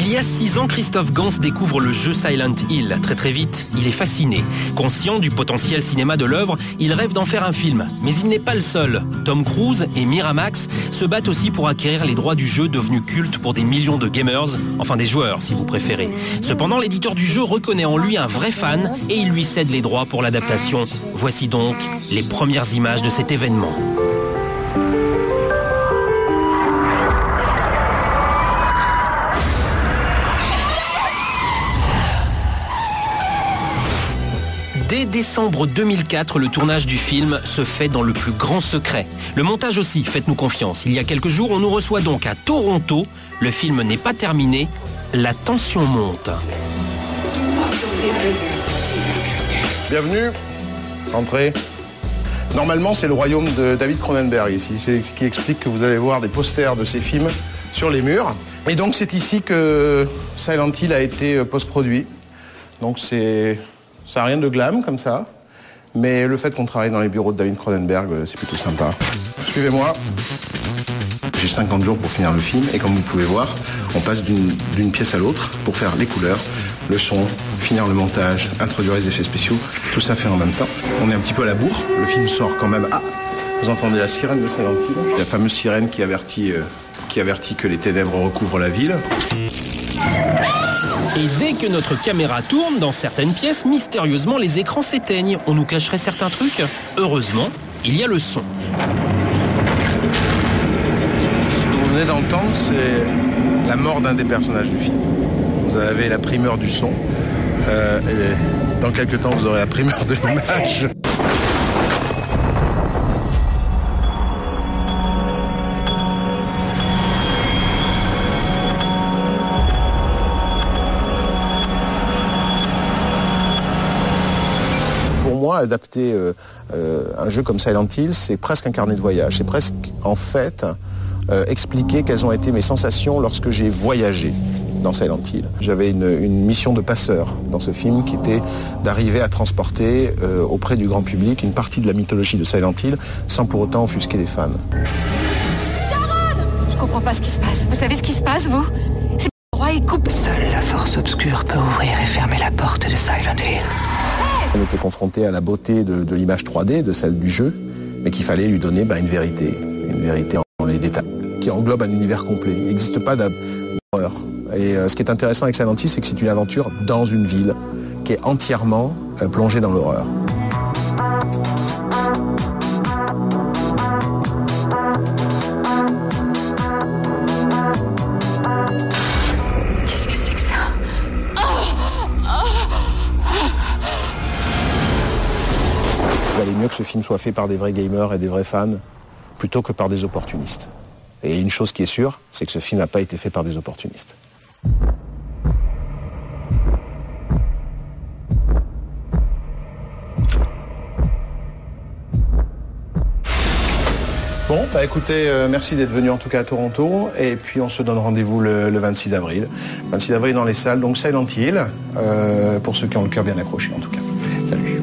Il y a 6 ans, Christophe Gans découvre le jeu Silent Hill. Très vite, il est fasciné. Conscient du potentiel cinéma de l'œuvre, il rêve d'en faire un film. Mais il n'est pas le seul. Tom Cruise et Miramax se battent aussi pour acquérir les droits du jeu devenu culte pour des millions de gamers, enfin des joueurs si vous préférez. Cependant, l'éditeur du jeu reconnaît en lui un vrai fan et il lui cède les droits pour l'adaptation. Voici donc les premières images de cet événement. Dès décembre 2004, le tournage du film se fait dans le plus grand secret. Le montage aussi, faites-nous confiance. Il y a quelques jours, on nous reçoit donc à Toronto. Le film n'est pas terminé, la tension monte. Bienvenue, entrez. Normalement, c'est le royaume de David Cronenberg ici. C'est ce qui explique que vous allez voir des posters de ses films sur les murs. Et donc, c'est ici que Silent Hill a été post-produit. Donc, ça n'a rien de glam comme ça, mais le fait qu'on travaille dans les bureaux de David Cronenberg, c'est plutôt sympa. Suivez-moi. J'ai 50 jours pour finir le film et comme vous pouvez voir, on passe d'une pièce à l'autre pour faire les couleurs, le son, finir le montage, introduire les effets spéciaux, tout ça fait en même temps. On est un petit peu à la bourre, le film sort quand même. Ah, vous entendez la sirène de Silent Hill, la fameuse sirène qui avertit que les ténèbres recouvrent la ville. Et dès que notre caméra tourne dans certaines pièces, mystérieusement les écrans s'éteignent. On nous cacherait certains trucs. Heureusement, il y a le son. Ce que vous venez d'entendre, c'est la mort d'un des personnages du film. Vous avez la primeur du son. Et dans quelques temps, vous aurez la primeur de l'image. Adapter un jeu comme Silent Hill, c'est presque un carnet de voyage. C'est presque, en fait, expliquer quelles ont été mes sensations lorsque j'ai voyagé dans Silent Hill. J'avais une mission de passeur dans ce film qui était d'arriver à transporter auprès du grand public une partie de la mythologie de Silent Hill sans pour autant offusquer les fans. Sharon! Je comprends pas ce qui se passe. Vous savez ce qui se passe, vous? C'est le roi, il coupe. Seule la force obscure peut ouvrir et fermer la porte de Silent Hill. On était confronté à la beauté de l'image 3D, de celle du jeu, mais qu'il fallait lui donner une vérité en les détails, qui englobe un univers complet. Il n'existe pas d'horreur. Et ce qui est intéressant avec Silent Hill, c'est que c'est une aventure dans une ville qui est entièrement plongée dans l'horreur. Il valait mieux que ce film soit fait par des vrais gamers et des vrais fans plutôt que par des opportunistes. Et une chose qui est sûre, c'est que ce film n'a pas été fait par des opportunistes. Bon, écoutez, merci d'être venu en tout cas à Toronto. Et puis on se donne rendez-vous le 26 avril. 26 avril dans les salles, donc Silent Hill, pour ceux qui ont le cœur bien accroché en tout cas. Salut.